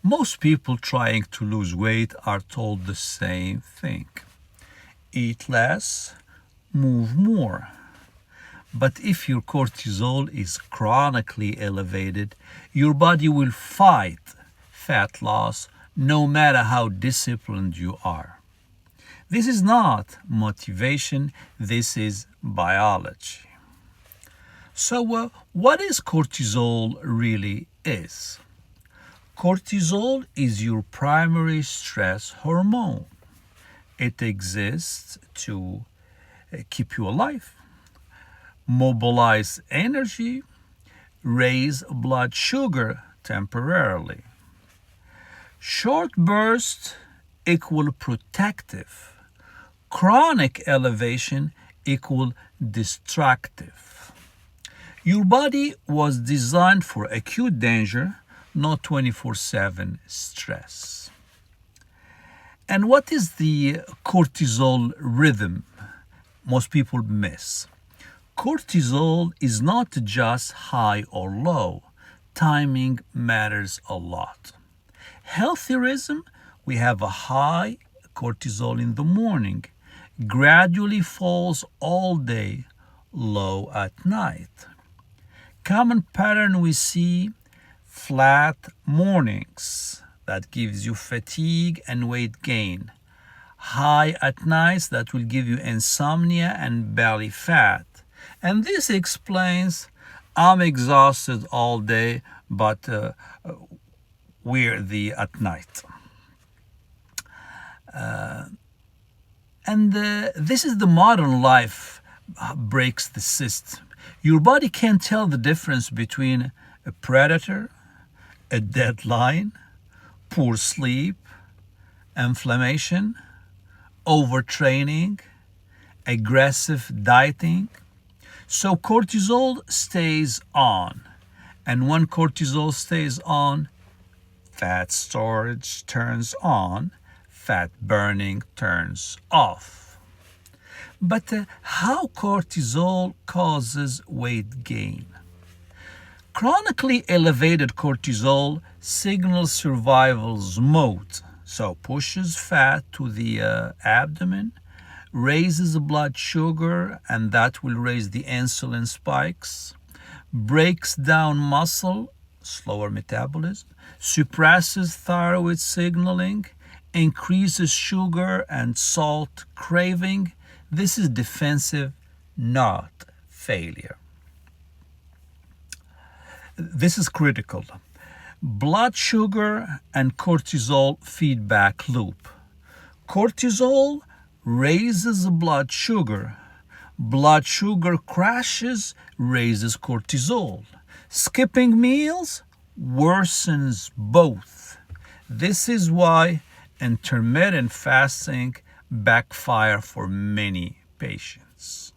Most people trying to lose weight are told the same thing. Eat less, move more. But if your cortisol is chronically elevated, your body will fight fat loss no matter how disciplined you are. This is not motivation, this is biology. So, what is cortisol really is? Cortisol is your primary stress hormone. It exists to keep you alive, mobilize energy, raise blood sugar temporarily. Short bursts equal protective. Chronic elevation equal destructive. Your body was designed for acute danger, not 24/7 stress. And what is the cortisol rhythm most people miss? Cortisol is not just high or low. Timing matters a lot. Healthy rhythm, we have a high cortisol in the morning, gradually falls all day, low at night. Common pattern we see, flat mornings, that gives you fatigue and weight gain. High at nights, that will give you insomnia and belly fat. And this explains I'm exhausted all day, but we're at night. And this is the modern life breaks the system. Your body can't tell the difference between a predator, a deadline, poor sleep, inflammation, overtraining, aggressive dieting. So cortisol stays on. And when cortisol stays on, fat storage turns on, fat burning turns off. But how cortisol causes weight gain? Chronically elevated cortisol signals survival's mode, so pushes fat to the abdomen, raises the blood sugar, and that will raise the insulin spikes, breaks down muscle, slower metabolism, suppresses thyroid signaling, increases sugar and salt craving. This is defensive, not failure. This is critical. Blood sugar and cortisol feedback loop. Cortisol raises blood sugar. Blood sugar crashes, raises cortisol. Skipping meals worsens both. This is why intermittent fasting backfire for many patients.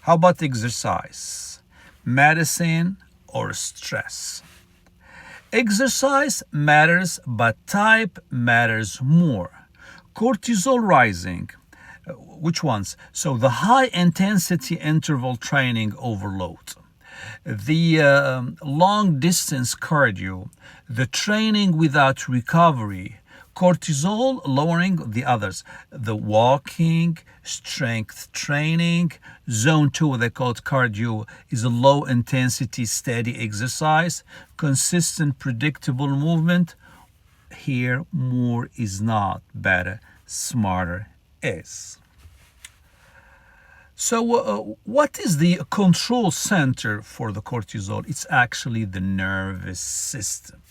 How about exercise? Medicine or stress? Exercise matters, but type matters more. Cortisol rising. Which ones? So the high intensity interval training overload, the long distance cardio, the training without recovery, cortisol lowering the others, the walking, strength training, zone 2, they call it cardio, is a low intensity steady exercise, consistent predictable movement. Here more is not better, smarter is. So what is the control center for the cortisol? It's actually the nervous system.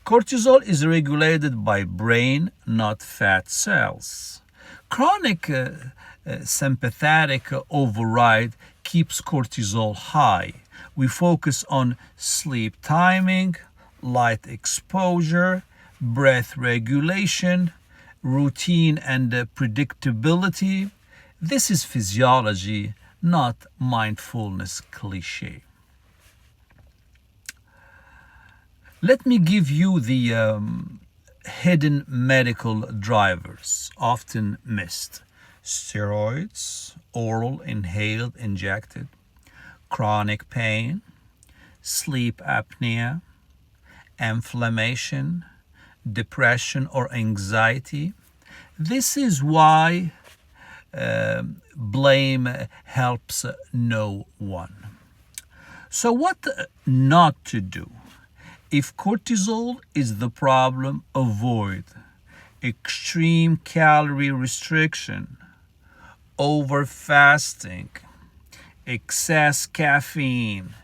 Cortisol is regulated by brain, not fat cells. Chronic sympathetic override keeps cortisol high. We focus on sleep timing, light exposure, breath regulation, routine and predictability. This is physiology, not mindfulness cliche. Let me give you the hidden medical drivers often missed. Steroids, oral, inhaled, injected, chronic pain, sleep apnea, inflammation, depression, or anxiety. This is why blame helps no one. So, what not to do? If cortisol is the problem, avoid extreme calorie restriction, over fasting, excess caffeine,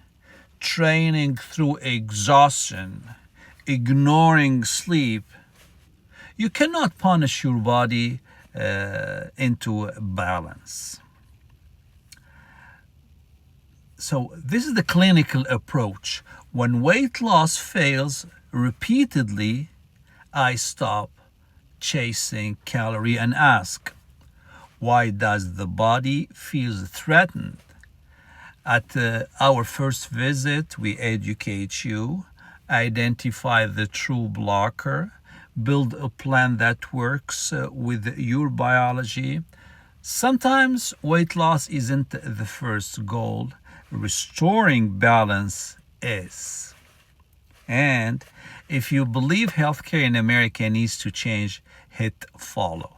training through exhaustion, ignoring sleep. You cannot punish your body into balance. So, this is the clinical approach. When weight loss fails repeatedly, I stop chasing calorie and ask, why does the body feel threatened? At our first visit, we educate you, identify the true blocker, build a plan that works with your biology. Sometimes weight loss isn't the first goal, restoring balance is. And if you believe healthcare in America needs to change, hit follow.